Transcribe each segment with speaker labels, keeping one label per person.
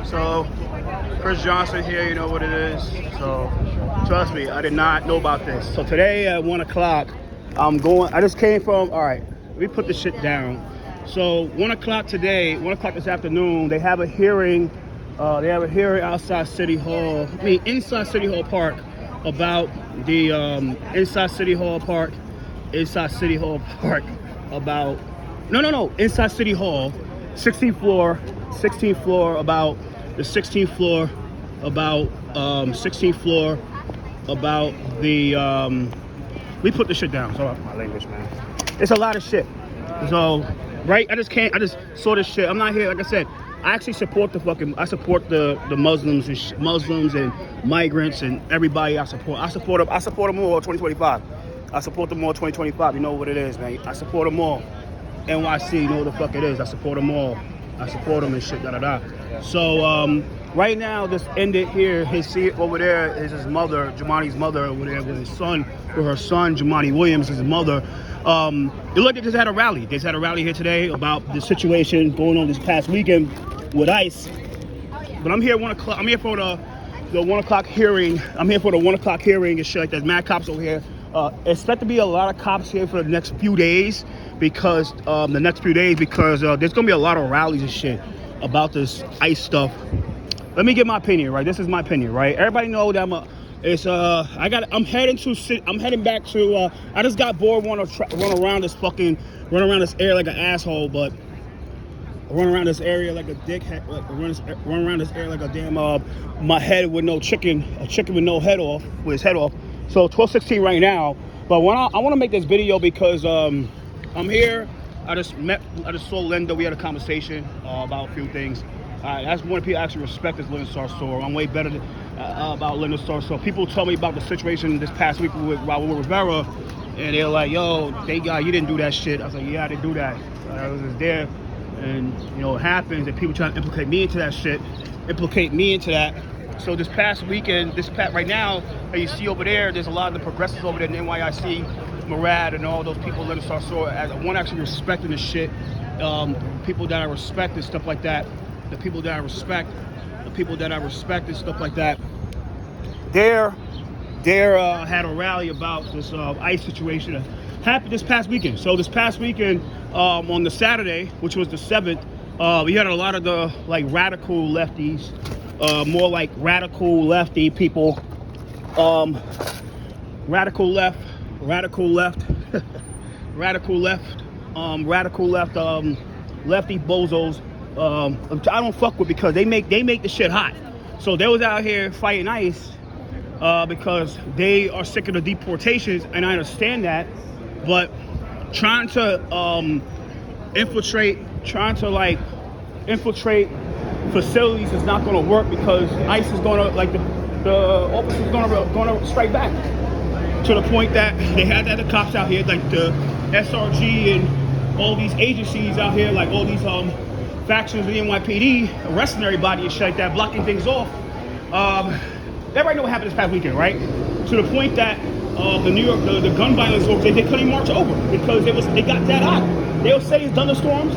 Speaker 1: So, Chris Johnson here, you know what it is. So, trust me, I did not know about this. So today at 1 o'clock, I just came from, all right, let me put this shit down. So 1 o'clock today, 1 o'clock this afternoon, they have a hearing outside City Hall, inside City Hall Park about the, inside City Hall Park about, inside City Hall, 16th floor, about the 16th floor, about 16th floor, about the, we put the shit down. Sorry about my language, man. It's a lot of shit. So, right, I just saw this shit. I'm not here, like I said, I actually support the Muslims and migrants and everybody I support them all 2025. I support them all 2025. You know what it is, man. I support them all. NYC, you know what the fuck it is. I support them all. I support them and shit, da-da-da. So, right now, this ended here. His seat over there is his mother, Jamani's mother over there with her son, Jamani Williams, his mother. They just had a rally. They just had a rally here today about the situation going on this past weekend with ICE. But I'm here at 1 o'clock. I'm here for the 1 o'clock hearing. I'm here for the 1 o'clock hearing and shit like that. Mad cops over here. Expect to be a lot of cops here for the next few days because there's gonna be a lot of rallies and shit about this ICE stuff. Let me give my opinion, right? This is my opinion, right? Everybody know that I'm heading back to. I just got bored, want to run around this area like an asshole, but run around this area like a dickhead, run around this area like a damn my head with no chicken, a chicken with no head off, with his head off. So 12:16 right now, but I want to make this video because I'm here. I just saw Linda. We had a conversation about a few things. That's one of the people I actually respect is Linda Sarsour. I'm way better about Linda Sarsour. People tell me about the situation this past week with Raul Rivera, and they're like, "Yo, you didn't do that shit." I was like, "Yeah, I didn't do that. I was just there." And it happens, and people try to implicate me into that. So this past weekend, right now, that you see over there, there's a lot of the progressives over there in NYC, Murad, and all those people, Linda Sarsour, as one actually respecting the shit. People that I respect and stuff like that. The people that I respect and stuff like that. They had a rally about this ICE situation that happened this past weekend. So this past weekend, on the Saturday, which was the 7th, we had a lot of the radical lefties, more like radical lefty people, radical left, lefty bozos. I don't fuck with because they make the shit hot. So they was out here fighting ICE because they are sick of the deportations, and I understand that. But trying to infiltrate facilities is not going to work because ICE is going to the officers is going to strike back to the point that they had the cops out here, like the SRG and all these agencies out here, like all these factions of the NYPD arresting everybody and shit like that, blocking things off. Everybody know what happened this past weekend, right? To the point that the New York, the gun violence, they couldn't even march over because they got that hot. They'll say it's thunderstorms,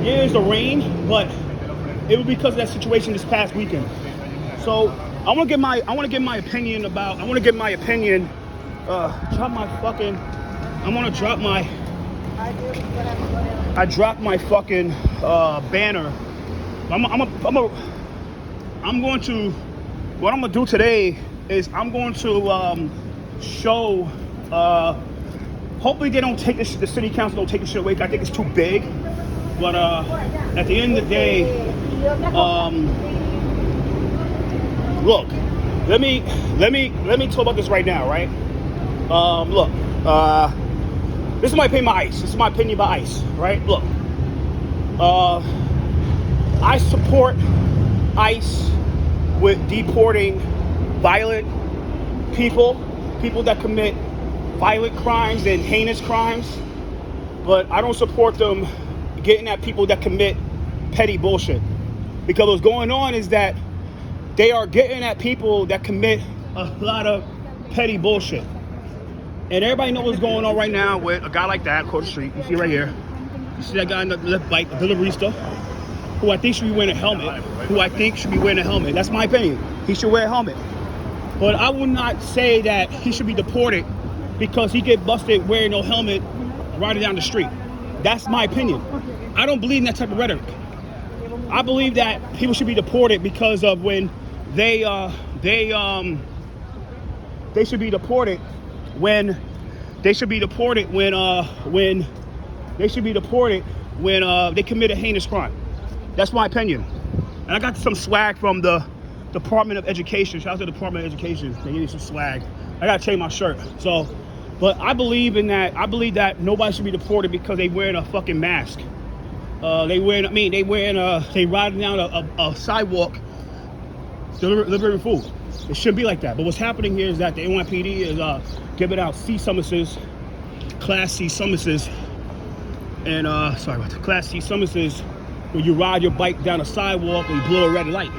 Speaker 1: yeah, it's the rain, but it was because of that situation this past weekend. So I want to give my opinion. I dropped my fucking banner. What I'm gonna do today is I'm going to show. Hopefully they don't take this. The city council don't take this shit away. I think it's too big. But at the end of the day, look. Let me talk about this right now, right? Look. This is my opinion about ICE. This is my opinion about ICE, right? Look, I support ICE with deporting violent people that commit violent crimes and heinous crimes, but I don't support them getting at people that commit petty bullshit. Because what's going on is that they are getting at people that commit a lot of petty bullshit. And everybody knows what's going on right now with a guy like that across the street. You see right here. You see that guy in the left bike, the deliveryista. who I think should be wearing a helmet, That's my opinion. He should wear a helmet. But I would not say that he should be deported because he get busted wearing no helmet riding down the street. That's my opinion. I don't believe in that type of rhetoric. I believe that people should be deported because of when they should be deported when they commit a heinous crime. That's my opinion. And I got some swag from the Department of Education. Shout out to the Department of Education. They gave me some swag. I gotta change my shirt. So, but I believe in that. I believe that nobody should be deported because they wearing a fucking mask. They riding down a sidewalk delivering food. It shouldn't be like that. But what's happening here is that the NYPD is giving out C summonses, Class C summonses, and Class C summonses when you ride your bike down a sidewalk or you blow a red light.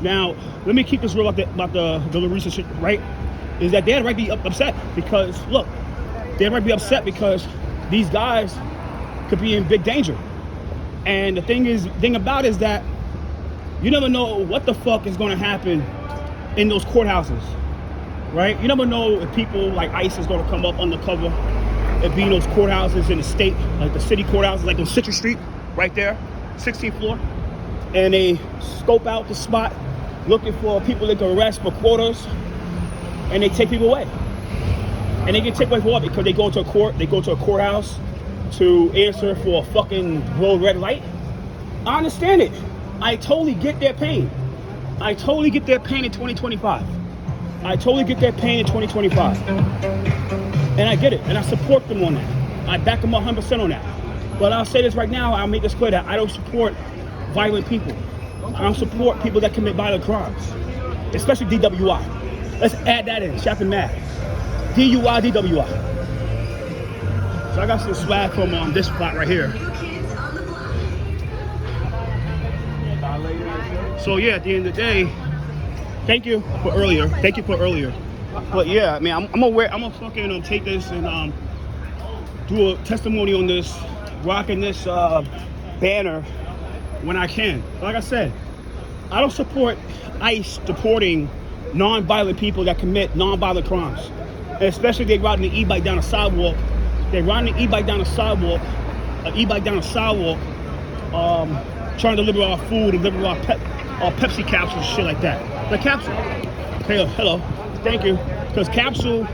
Speaker 1: Now, let me keep this real about the Larissa shit, right? Is that they might be upset because, look, they might be upset because these guys could be in big danger. And the thing about it is that you never know what the fuck is going to happen in those courthouses, right? You never know if people like ICE is going to come up undercover and be in those courthouses in the state, like the city courthouses, like on Citrus Street, right there, 16th floor, and they scope out the spot looking for people they can arrest for quotas, and they take people away. And they get taken away for what? Because they go to a courthouse to answer for a fucking road red light. I understand it. I totally get their pain. I totally get their pain in 2025. And I get it. And I support them on that. I back them 100% on that. But I'll say this right now. I'll make this clear that I don't support violent people. I don't support people that commit violent crimes, especially DWI. Let's add that in. Chapter mad. DUI, DWI. So I got some swag from this spot right here. So yeah, at the end of the day, thank you for earlier. But yeah, I mean, I'm gonna fucking take this and do a testimony on this, rocking this banner when I can. Like I said, I don't support ICE deporting non-violent people that commit non-violent crimes, and especially they riding the e-bike down a sidewalk. Trying to deliver our food, deliver our Pepsi capsules, shit like that. The capsule. Hey, hello. Thank you. Because capsule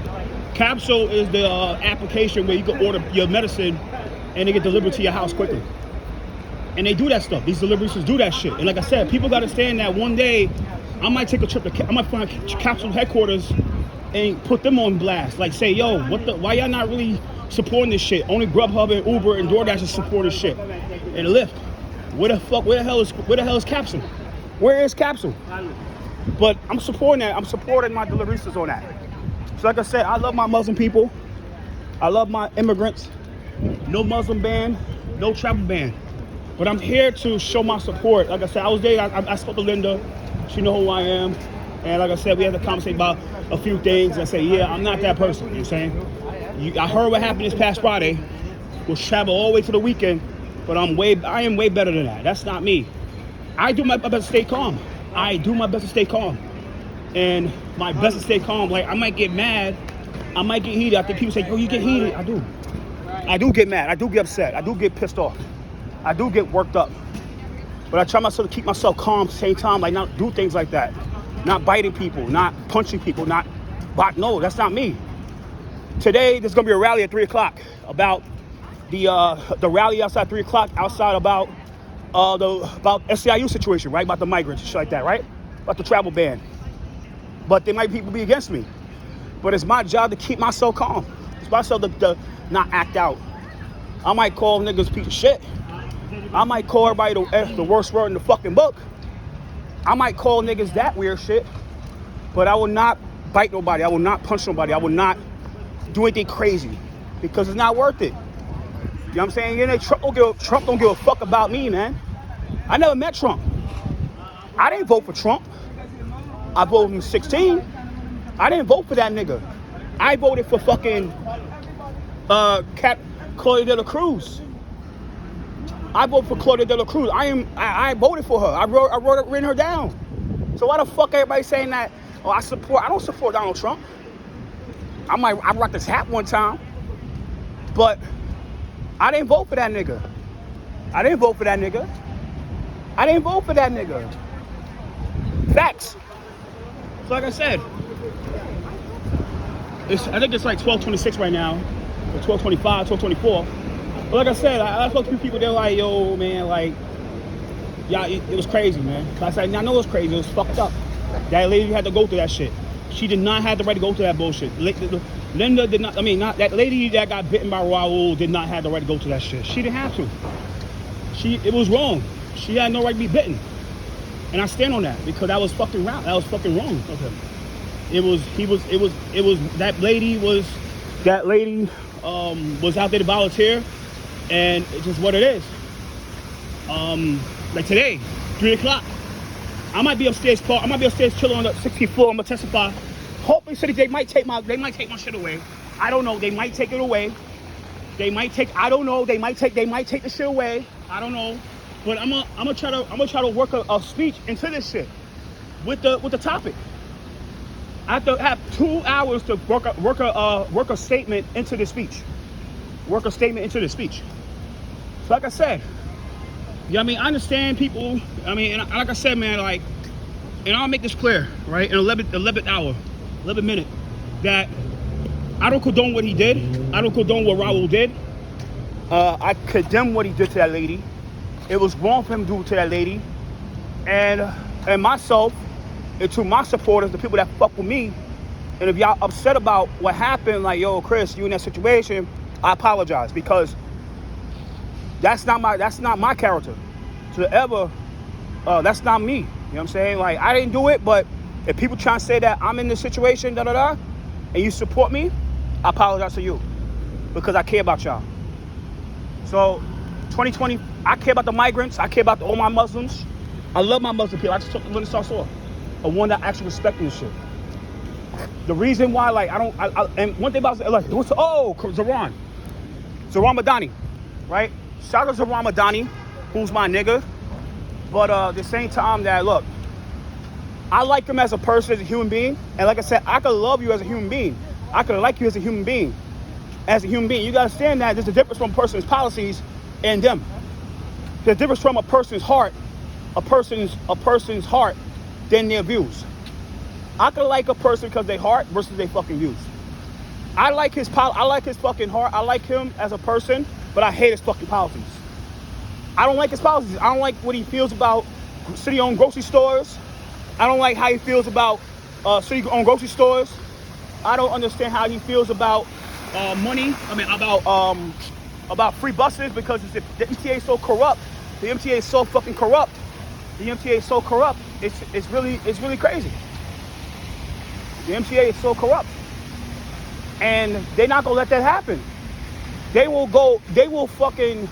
Speaker 1: is the application where you can order your medicine and they get delivered to your house quickly. And they do that stuff. These deliveries do that shit. And like I said, people got to understand that one day I might take a trip to, I might find capsule headquarters and put them on blast. Like say, yo, why y'all not really supporting this shit? Only Grubhub and Uber and DoorDash is supporting shit. And Lyft. Where the hell is Capsule? Where is Capsule? But I'm supporting that. I'm supporting my deliveristas on that. So like I said, I love my Muslim people. I love my immigrants. No Muslim ban, no travel ban. But I'm here to show my support. Like I said, I was there. I spoke to Linda. She know who I am. And like I said, we had a conversation about a few things. I said, yeah, I'm not that person. You know what I'm saying? I heard what happened this past Friday. We'll travel all the way to the weekend. But I am way better than that. That's not me. I do my best to stay calm. And my best to stay calm. Like, I might get mad. I might get heated. I think people say, oh, you get heated. I do. I do get mad. I do get upset. I do get pissed off. I do get worked up. But I try myself to keep myself calm at the same time. Like, not do things like that. Not biting people. Not punching people. No, that's not me. Today, there's going to be a rally at 3 o'clock about the rally outside 3 o'clock outside about SCIU situation, right? About the migrants and shit like that, right? About the travel ban. But there might people be against me. But it's my job to keep myself calm. It's myself to not act out. I might call niggas piece of shit. I might call everybody the worst word in the fucking book. I might call niggas that weird shit. But I will not bite nobody. I will not punch nobody. I will not do anything crazy. Because it's not worth it. You know what I'm saying? You know, Trump don't give a fuck about me, man. I never met Trump. I didn't vote for Trump. I voted in 16. I didn't vote for that nigga. I voted for fucking Claudia de la Cruz. I vote for Claudia De La Cruz. I voted for her. I written her down. So why the fuck everybody saying that? Oh, I don't support Donald Trump. I rocked this hat one time, but I didn't vote for that nigga. I didn't vote for that nigga. Facts. So like I said, I think it's like 12:26 right now, or 12:25, 12:24. But like I said, I spoke to people. They're like, "Yo, man, like, yeah, it was crazy, man." So I said, "I know it was crazy. It was fucked up. That lady had to go through that shit. She did not have the right to go through that bullshit. Linda did not. I mean, not that lady that got bitten by Raul did not have the right to go through that shit. She didn't have to. It was wrong. She had no right to be bitten, and I stand on that because that was fucking wrong. That was fucking wrong. Okay. That lady was out there to volunteer, and it's just what it is. Like today, 3 o'clock, I might be upstairs chilling on the 16th floor. I'm gonna testify. Hopefully, they might take my shit away. I don't know. They might take it away. I don't know. They might take the shit away. I don't know. But I'm gonna try to work a speech into this shit with the topic. I have to have 2 hours to work a statement into the speech. So like I said, you know what I mean? I understand people. I mean, and like I said, man, like, and I'll make this clear, right? In 11th hour, 11th minute, that I don't condone what he did. I don't condone what Raul did. I condemn what he did to that lady. It was wrong for him to do it to that lady. And myself, and to my supporters, the people that fuck with me, and if y'all upset about what happened, like, yo, Chris, you in that situation, I apologize, because that's not my character to ever, that's not me. You know what I'm saying? Like, I didn't do it, but if people try to say that I'm in this situation, and you support me, I apologize to you, because I care about y'all. So, 2020, I care about the migrants. I care about all my Muslims. I love my Muslim people. I just took the little sauce off. A one that actually respecting this shit. The reason why, like, and one thing about, like, Zohran Mamdani, right? Shout out to Zohran Mamdani, who's my nigga. But at the same time, that, look, I like him as a person, as a human being. And like I said, I could love you as a human being. I could like you as a human being. You gotta understand that there's a difference from a person's policies and them. There's a difference from a person's heart than their views. I could like a person because they heart versus their fucking views. I like his fucking heart. I like him as a person, but I hate his fucking policies. I don't like his policies. I don't like what he feels about city-owned grocery stores. I don't like how he feels about city-owned grocery stores. I don't understand how he feels about money. I mean, about free buses, because the MTA is so corrupt. The MTA is so fucking corrupt. It's really crazy. The MTA is so corrupt, and they're not gonna let that happen. They will fucking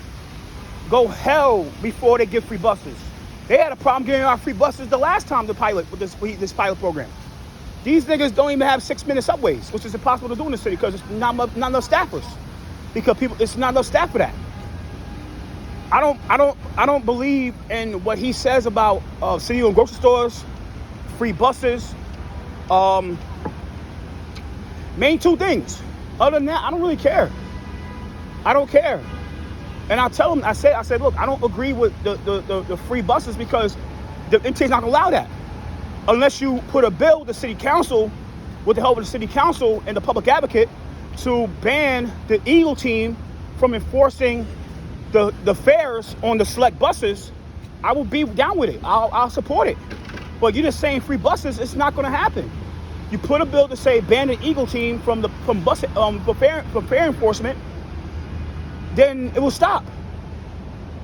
Speaker 1: go hell before they give free buses. They had a problem getting our free buses the last time with this pilot program. These niggas don't even have 6-minute subways, which is impossible to do in the city because it's not enough staffers. It's not enough staff for that. I don't believe in what he says about city-owned grocery stores, free buses. Main 2 things. Other than that, I don't really care. I don't care. And I tell him, I said, look, I don't agree with the free buses because the MTA is not gonna allow that. Unless you put a bill to city council, with the help of the city council and the public advocate, to ban the Eagle team from enforcing the fares on the select buses, I will be down with it. I'll support it. But you're just saying free buses, it's not gonna happen. You put a bill to say ban the Eagle team from fare enforcement, then it will stop.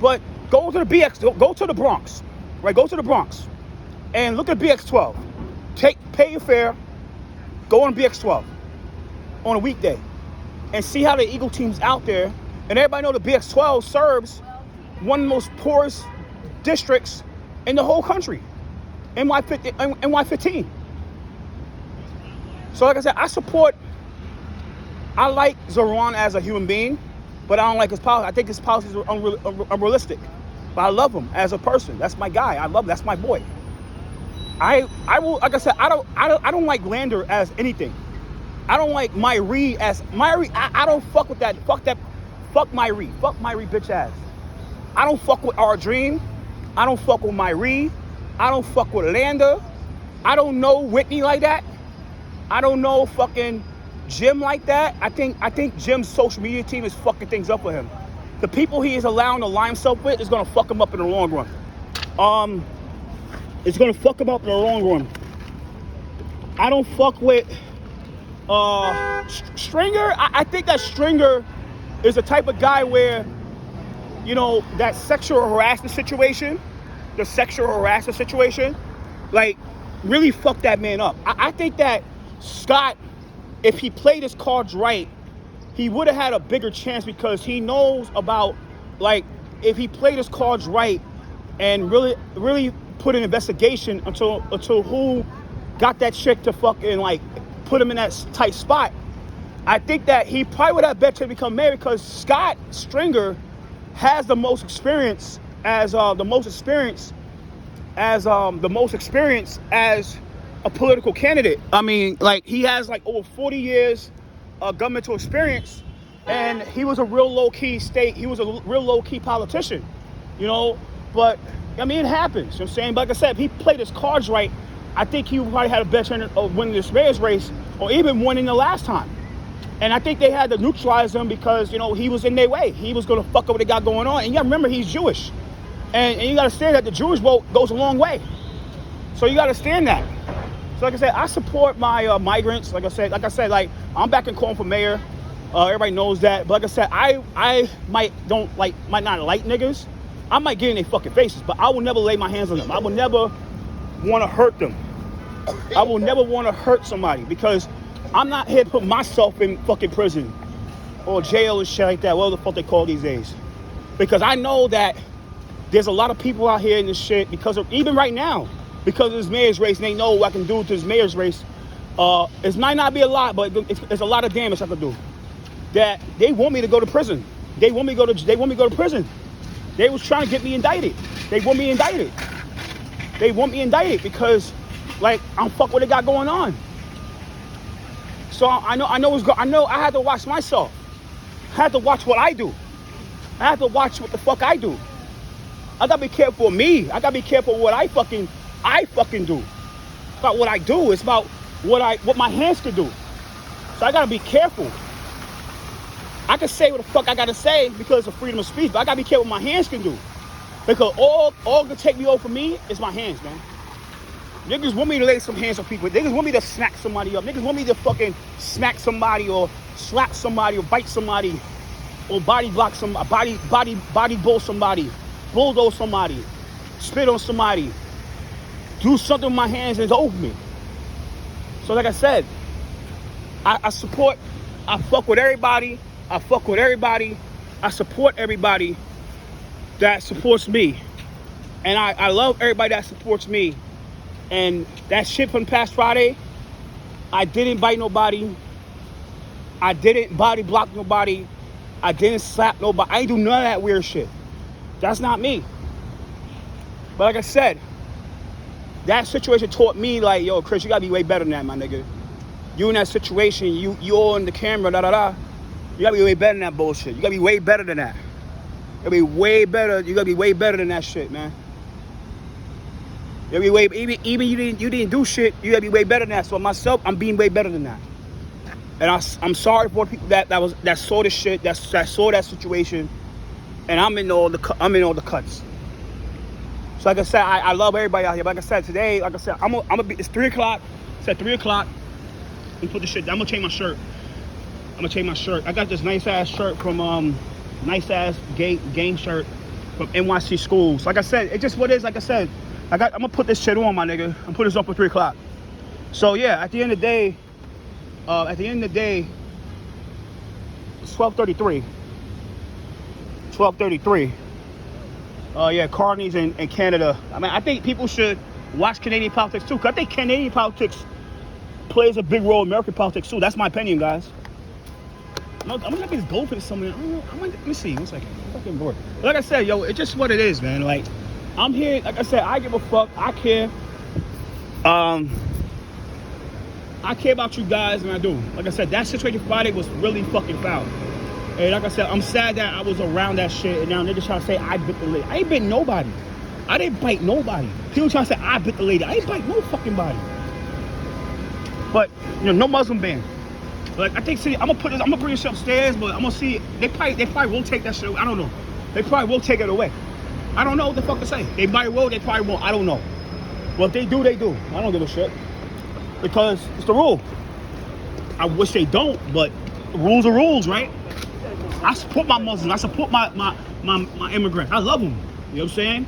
Speaker 1: But go to the BX, go to the Bronx, right? Go to the Bronx and look at BX12. Pay your fare, go on BX12 on a weekday and see how the Eagle team's out there. And everybody know the BX12 serves one of the most poorest districts in the whole country, NY15. So like I said, I like Zohran as a human being. but I don't like his policies. I think his policies are unrealistic. But I love him as a person. That's my guy. I love him. That's my boy. I will, like I said, I don't like Lander as anything. I don't like Myrie as Myrie. I don't fuck with that. Fuck that. Fuck Myrie. Fuck Myrie bitch ass. I don't fuck with our dream. I don't fuck with Myrie. I don't fuck with Lander. I don't know Whitney like that. I don't know fucking Jim like that. I think Jim's social media team is fucking things up for him. The people he is allowing to line himself with is gonna fuck him up in the long run. It's gonna fuck him up in the long run. I don't fuck with Stringer. I think that Stringer is the type of guy where, you know, that sexual harassment situation, like, really fucked that man up. I think that Scott, if he played his cards right, he would have had a bigger chance because he knows about, like, if he played his cards right and really put an investigation until who got that chick to fucking, like, put him in that tight spot, I think that he probably would have better to become mayor because Scott Stringer has the most experience as a political candidate. I mean, like, he has like over 40 years of governmental experience, and he was a real low-key politician, you know. But I mean, it happens, you know what I'm saying? But like I said, if he played his cards right, I think he probably had a better chance of winning this mayor's race or even winning the last time. And I think they had to neutralize him because, you know, he was in their way. He was going to fuck up what they got going on. And you got to remember, he's Jewish. And you got to understand that the Jewish vote goes a long way. So you got to understand that. So like I said, I support my migrants. Like I said, like, I'm back and calling for mayor. Everybody knows that. But like I said, I might not like niggas. I might get in their fucking faces, but I will never lay my hands on them. I will never want to hurt them. I will never want to hurt somebody because I'm not here to put myself in fucking prison or jail and shit like that, whatever the fuck they call these days. Because I know that there's a lot of people out here in this shit because of, even right now, because of this mayor's race, and they know what I can do to this mayor's race. It might not be a lot, but it's a lot of damage I can do. That they want me to go to prison. They want me to go to prison. They was trying to get me indicted. They want me indicted because, like, I'm fuck what they got going on. So I know I had to watch myself. I had to watch what I do. I have to watch what the fuck I do. I gotta be careful of me. I gotta be careful of what I fucking do. It's about what I do. It's about what my hands can do. So I gotta be careful. I can say what the fuck I gotta say because of freedom of speech, but I gotta be careful what my hands can do. Because all can take me over me is my hands, man. Niggas want me to lay some hands on people. Niggas want me to smack somebody up. Niggas want me to fucking smack somebody or slap somebody or bite somebody or body block somebody, body bull somebody, bulldoze somebody, spit on somebody, do something with my hands and it's over me. So like I said, I fuck with everybody. I support everybody that supports me. And I love everybody that supports me. And that shit from past Friday, I didn't bite nobody. I didn't body block nobody. I didn't slap nobody. I ain't do none of that weird shit. That's not me. But like I said, that situation taught me, like, yo, Chris, you gotta be way better than that, my nigga. You in that situation, you on the camera, you gotta be way better than that bullshit. You gotta be way better than that. You gotta be way better. You gotta be way better than that shit, man. You gotta be way, even you didn't do shit. You gotta be way better than that. So myself, I'm being way better than that. And I'm sorry for people that saw this shit, that saw that situation, and I'm in all the cuts. So like I said, I love everybody out here. But like I said, today, I'm gonna be. It's 3:00. It's at 3:00. And put the shit. I'm gonna change my shirt. I got this nice ass shirt from nice ass game shirt from NYC schools. Like I said, it just what it is. Like I said, I'm gonna put this shit on, my nigga. I'm put this up for 3:00. So yeah, at the end of the day, it's 12:33. 12:33. Yeah, Carney's in Canada. I mean, I think people should watch Canadian politics too, because I think Canadian politics plays a big role in American politics too. That's my opinion, guys. I'm gonna get this goldfish somewhere. I don't know. Let me see. 1 second. I'm fucking bored. Like I said, yo, it's just what it is, man. Like, I'm here. Like I said, I give a fuck. I care. I care about you guys, and I do. Like I said, that situation Friday was really fucking foul. And like I said, I'm sad that I was around that shit, and now niggas trying to say I bit the lady. I ain't bit nobody. I didn't bite nobody. People trying to say I bit the lady. I ain't bite no fucking body. But, you know, no Muslim ban. Like, I think, see, I'm gonna bring this shit upstairs, but I'm gonna see, they probably won't take that shit away. I don't know. They probably will take it away. I don't know what the fuck to say. They might will, they probably won't. I don't know. Well, if they do, they do. I don't give a shit. Because it's the rule. I wish they don't, but rules are rules, right? I support my Muslims. I support my immigrants. I love them. You know what I'm saying?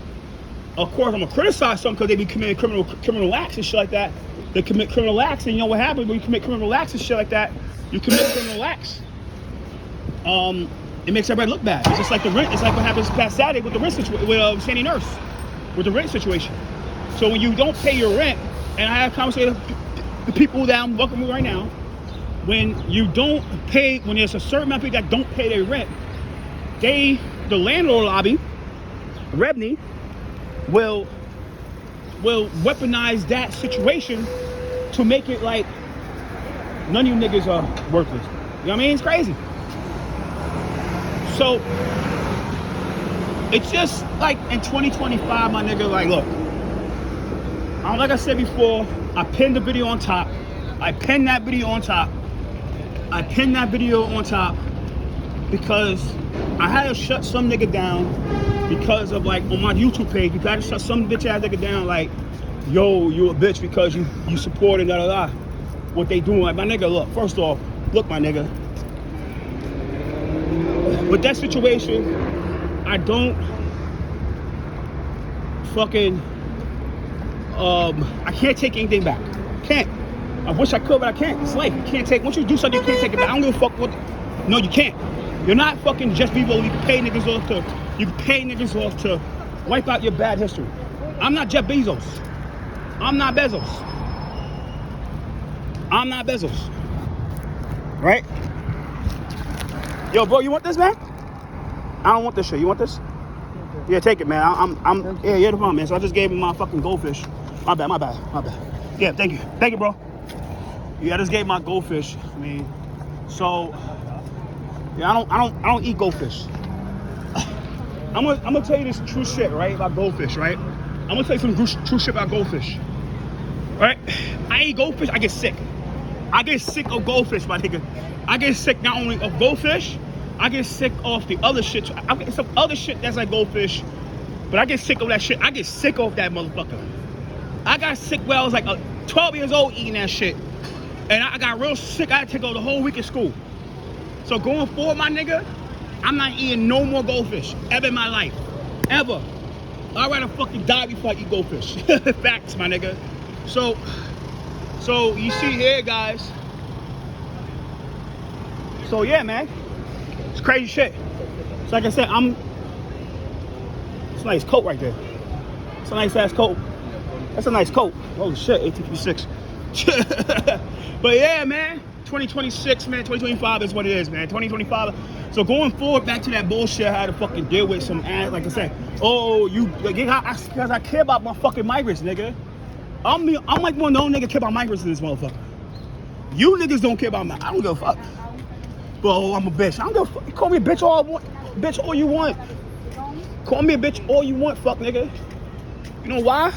Speaker 1: Of course, I'm gonna criticize some because they be committing criminal acts and shit like that. They commit criminal acts, and you know what happens when you commit criminal acts and shit like that? You commit criminal acts. It makes everybody look bad. It's just like the rent. It's like what happens past Saturday with the rent situation with Sandy Nurse, with the rent situation. So when you don't pay your rent, and I have conversations with the people that I'm working with right now, when you don't pay, when there's a certain amount of people that don't pay their rent, the landlord lobby, Rebney, will weaponize that situation to make it like none of you niggas are worthless. You know what I mean? It's crazy. So it's just like in 2025, my nigga, like, look, like I said before, I pinned the video on top. I pinned that video on top because I had to shut some nigga down because of, like, on my YouTube page, you gotta shut some bitch ass nigga down, like, yo, you a bitch because you support and da. What they doing, like, my nigga, look, first off, look, my nigga, with that situation, I don't fucking, I can't take anything back. Can't. I wish I could, but I can't. It's life. You can't take, once you do something, you can't take it back. I don't give a fuck what, no, you can't. You're not fucking Jeff Bezos. You can pay niggas off to wipe out your bad history. I'm not Jeff Bezos. I'm not Bezos. Right? Yo, bro, you want this, man? I don't want this shit. You want this? Yeah, take it, man. Yeah, you're the one, man. So I just gave him my fucking goldfish. My bad. Yeah, thank you, bro. Yeah, I just gave my goldfish. I mean, so yeah, I don't eat goldfish. I'm gonna tell you this true shit, right, about goldfish, right? I'm gonna tell you some true shit about goldfish, right? I eat goldfish, I get sick. I get sick of goldfish, my nigga. I get sick not only of goldfish, I get sick of the other shit. I get some other shit that's like goldfish, but I get sick of that shit. I get sick of that motherfucker. I got sick when I was like 12 years old eating that shit. And I got real sick. I had to go the whole week of school. So going forward, my nigga, I'm not eating no more goldfish ever in my life. Ever. I'd rather fucking die before I eat goldfish. Facts, my nigga. So you see here, guys. So yeah, man. It's crazy shit. So like I said, it's a nice coat right there. It's a nice ass coat. That's a nice coat. Holy shit, 1856. But yeah, man, 2026, man, 2025 is what it is, man. 2025. So going forward, back to that bullshit, I had to fucking deal with some ass, like I said. Oh, because I care about my fucking migrants, nigga. I'm like one of those niggas care about migrants in this motherfucker. You niggas don't care about me. I don't give a fuck. Bro, I'm a bitch. I don't give a fuck. Call me a bitch all you want. Call me a bitch all you want, fuck nigga. You know why?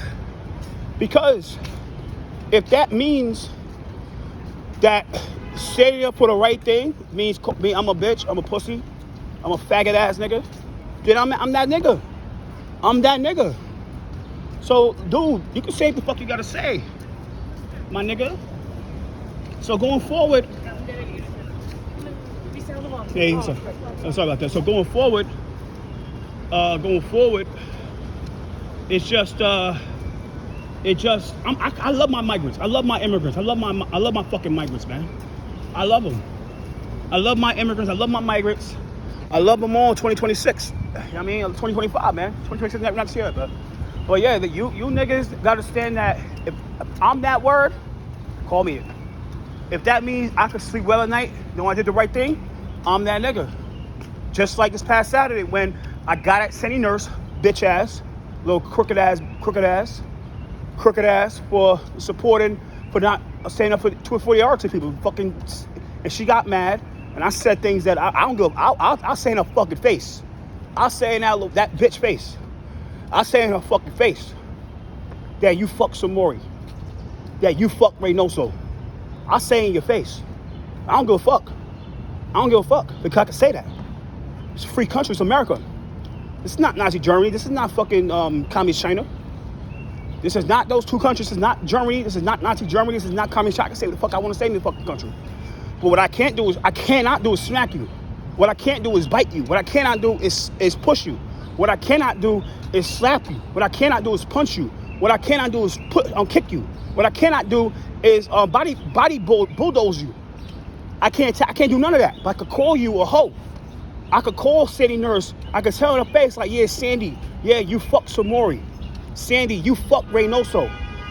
Speaker 1: Because if that means that standing up for the right thing means I'm a bitch, I'm a pussy, I'm a faggot ass nigga, then I'm that nigga. I'm that nigga. So, dude, you can say what the fuck you gotta say, my nigga. So going forward, hey, I'm sorry about that. So going forward, it's just, I love my migrants. I love my immigrants. I love my fucking migrants, man. I love them. I love my immigrants. I love my migrants. I love them all. 2026. I mean, 2025, man. 2026 next year, but yeah, you niggas gotta understand that if I'm that word, call me it. If that means I can sleep well at night, know I did the right thing, I'm that nigga. Just like this past Saturday when I got at Sandy Nurse, bitch ass, little crooked ass for supporting, for not staying up for 240 hours to people. Fucking, and she got mad, and I said things that I don't give. I'll say in her fucking face. I'll say in that bitch face. I'll say in her fucking face that you fuck Samori, that you fuck Reynoso. I'll say in your face. I don't give a fuck. I don't give a fuck because I can say that. It's a free country. It's America. This is not Nazi Germany. This is not fucking communist China. This is not those two countries. This is not Germany. This is not Nazi Germany. This is not communist China. I can say what the fuck I want to say in this fucking country. But what I cannot do is smack you. What I can't do is bite you. What I cannot do is push you. What I cannot do is slap you. What I cannot do is punch you. What I cannot do is kick you. What I cannot do is bulldoze you. I can't do none of that. But I could call you a hoe. I could call Sandy Nurse. I could tell in her face like, yeah, Sandy, yeah, you fuck Samori. Sandy, you fuck Reynoso.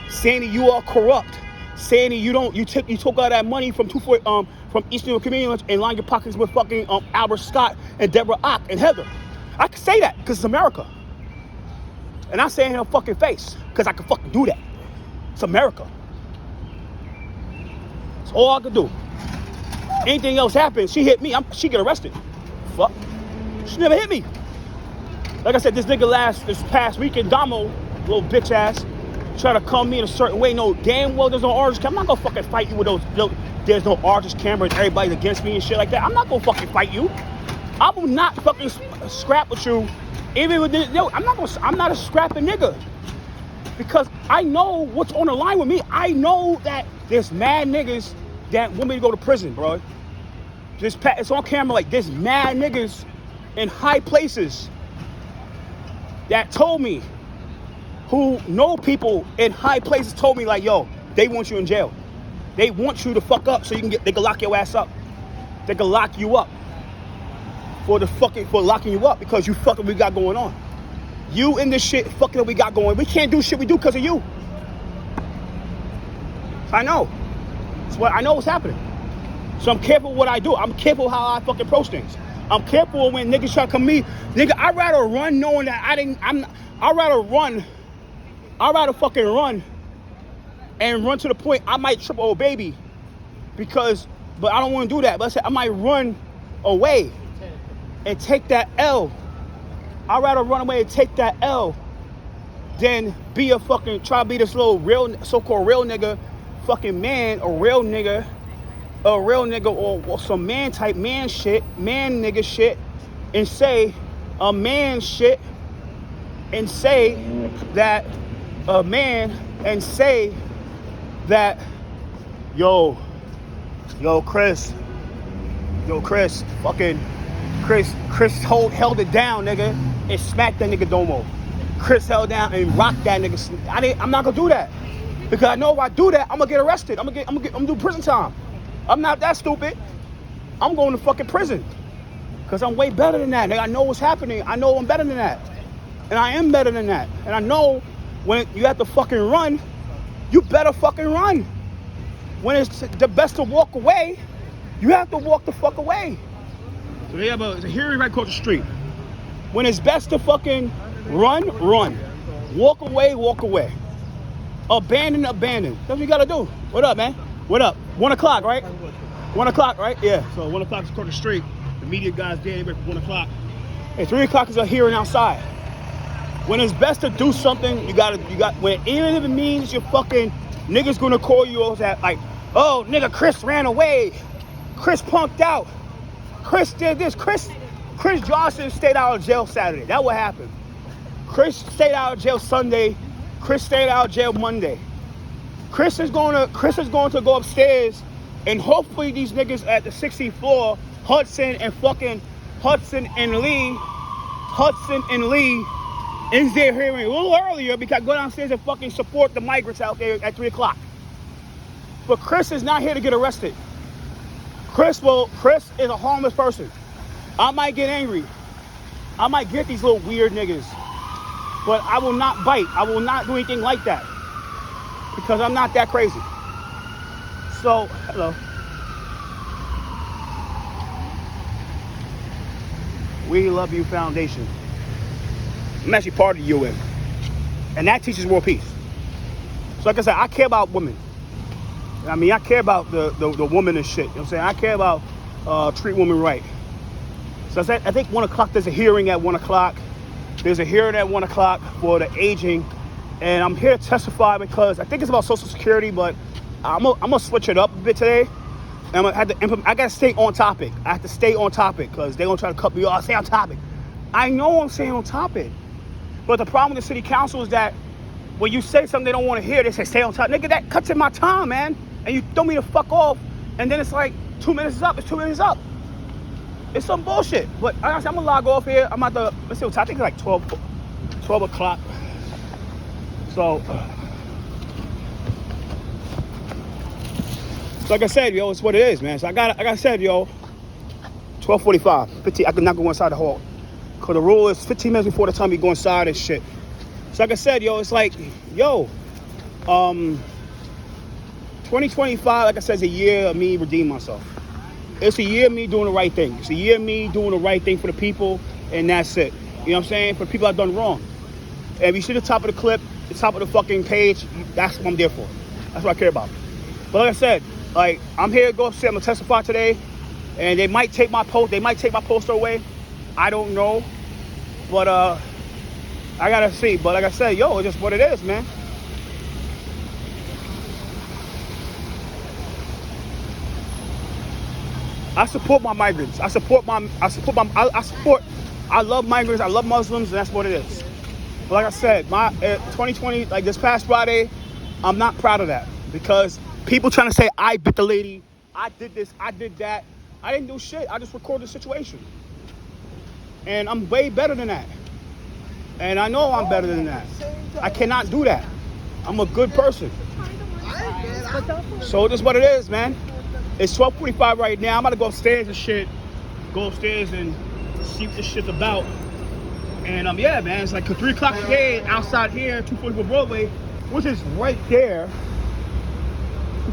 Speaker 1: Sandy, you are corrupt. Sandy, you took all that money from Eastern Community and lined your pockets with fucking Albert Scott and Deborah Ock and Heather. I can say that because it's America. And I say it in her fucking face because I can fucking do that. It's America. That's all I could do. Anything else happens, she hit me, she get arrested. Fuck. She never hit me. Like I said, this past weekend, Damo, little bitch ass, try to come me in a certain way. No, damn well there's no orange camera. I'm not gonna fucking fight you with those. There's no orange camera and everybody's against me and shit like that. I'm not gonna fucking fight you. I will not fucking scrap with you. Even with this, I'm not a scrapping nigga. Because I know what's on the line with me. I know that there's mad niggas that want me to go to prison, bro. It's on camera, like there's mad niggas in high places that told me, who know people in high places told me like, yo, they want you in jail. They want you to fuck up so they can lock your ass up. They can lock you up for locking you up because you fucking we got going on. You in this shit fucking we got going. We can't do shit we do because of you. I know. I know what's happening. So I'm careful what I do. I'm careful how I fucking approach things. I'm careful when niggas try to come to me. Nigga, I'd rather run knowing that I'd rather fucking run and run to the point I might trip over a baby but I don't want to do that. But I might run away and take that L. I'd rather run away and take that L than try to be this little so-called real nigga, fucking man, a real nigga or some man nigga shit, and say a man shit, and say that a man, and say that, yo, Chris, held it down, nigga, and smacked that nigga Domo. Chris held down and rocked that nigga. I'm not gonna do that because I know if I do that, I'm gonna get arrested. I'm gonna do prison time. I'm not that stupid. I'm going to fucking prison because I'm way better than that. Nigga, I know what's happening. I know I'm better than that, and I am better than that. And I know when you have to fucking run, you better fucking run. When it's the best to walk away, you have to walk the fuck away. So they have a hearing right across the street. When it's best to fucking run. Walk away. Abandon. That's what you gotta do. What up, man? What up? 1 o'clock, right? 1 o'clock, right? Yeah. So 1 o'clock is across the street. The media guys there anyway for 1 o'clock. And 3 o'clock is a hearing outside. When it's best to do something, you got when even if it means your fucking niggas gonna call you all that like, oh nigga, Chris ran away. Chris punked out. Chris did this. Chris Johnson stayed out of jail Saturday. That what happened. Chris stayed out of jail Sunday. Chris stayed out of jail Monday. Chris is going to go upstairs, and hopefully these niggas at the 16th floor, Hudson and Lee, is there hearing a little earlier because I go downstairs and fucking support the migrants out there at 3 o'clock. But Chris is not here to get arrested. Chris is a harmless person. I might get angry. I might get these little weird niggas. But I will not bite. I will not do anything like that. Because I'm not that crazy. So, hello. We Love You Foundation. I'm actually part of the UN. And that teaches world peace. So like I said, I care about women. I mean, I care about the woman and shit. You know what I'm saying? I care about treat women right. So I think 1 o'clock, there's a hearing at 1 o'clock. There's a hearing at 1 o'clock for the aging. And I'm here to testify because I think it's about Social Security, but I'm gonna switch it up a bit today. And I'm gonna have to implement. I gotta stay on topic. I have to stay on topic because they're gonna try to cut me off. Stay on topic. I know I'm staying on topic. But the problem with the city council is that when you say something they don't want to hear, they say stay on topic. Nigga, that cuts in my time, man. And you throw me the fuck off, and then it's like 2 minutes is up. It's 2 minutes up. It's some bullshit. But I'm gonna log off here. I'm at the, let's see what time. I think it's like 12 o'clock. So, like I said, yo, it's what it is, man. So like I said, yo, 12:45, 15. I could not go inside the hall, cause the rule is 15 minutes before the time you go inside and shit. So like I said, yo, it's like, yo, 2025, like I said, is a year of me redeeming myself. It's a year of me doing the right thing. It's a year of me doing the right thing for the people, and that's it. You know what I'm saying? For the people I've done wrong. And if you see the top of the clip, the top of the fucking page, that's what I'm there for. That's what I care about. But like I said, like, I'm here to go upstairs. I'm gonna testify today, and they might take my post. They might take my poster away. I don't know, but I gotta see. But like I said, yo, it's just what it is, man. I support my migrants. I love migrants. I love Muslims, and that's what it is. But like I said, my 2020, like this past Friday, I'm not proud of that because people trying to say I bit the lady, I did this, I did that. I didn't do shit. I just recorded the situation, and I'm way better than that. And I know I'm better than that. I cannot do that. I'm a good person. So this is what it is, man. It's 12:45 right now. I'm about to go upstairs and shit. Go upstairs and see what this shit's about. And yeah, man, it's like 3 o'clock today outside here, 244 Broadway, which is right there.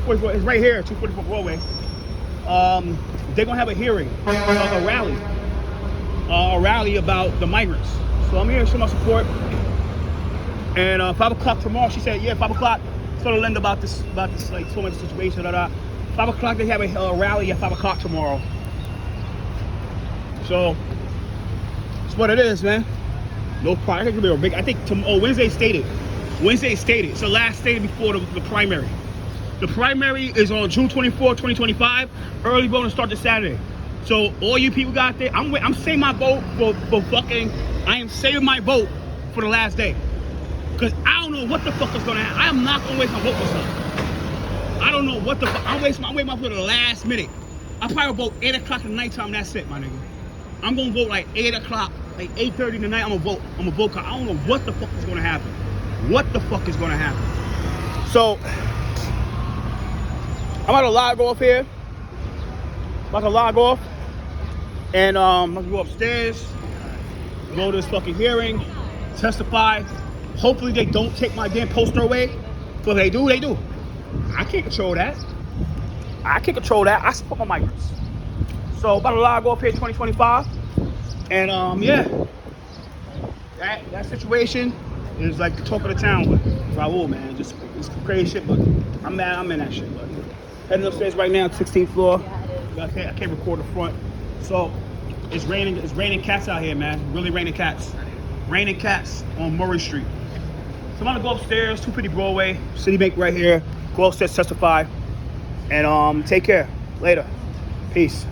Speaker 1: 244 is right here, 244 Broadway. They're gonna have a hearing, a rally about the migrants. So I'm here to show my support. And 5 o'clock tomorrow, she said, yeah, 5 o'clock. So to learn about this like so much situation. 5 o'clock they have a rally at 5 o'clock tomorrow. So it's what it is, man. No problem. I think Wednesday stated. It's the last day before the primary. The primary is on June 24, 2025. Early voting starts this Saturday. So all you people got there, I'm saving my vote for fucking. I am saving my vote for the last day. Because I don't know what the fuck is going to happen. I am not going to waste my vote for something. I don't know what the fuck. I'm waiting my vote for the last minute. I probably vote 8 o'clock at nighttime. That's it, my nigga. I'm going to vote like 8 o'clock, like 8:30 tonight. I'm going to vote. I don't know what the fuck is going to happen. What the fuck is going to happen? So, I'm about to log off here. And I'm going to go upstairs, go to this fucking hearing, testify. Hopefully they don't take my damn poster away. But if they do, they do. I can't control that. I support my migrants. So about to log off here 2025. And yeah. That situation is like the talk of the town with Raul, man. It's crazy shit, but I'm in that shit. But heading upstairs right now, 16th floor. I can't record the front. So it's raining cats out here, man. Really raining cats. Raining cats on Murray Street. So I'm gonna go upstairs, 250 Broadway, Citibank right here. Go upstairs, testify, and take care. Later. Peace.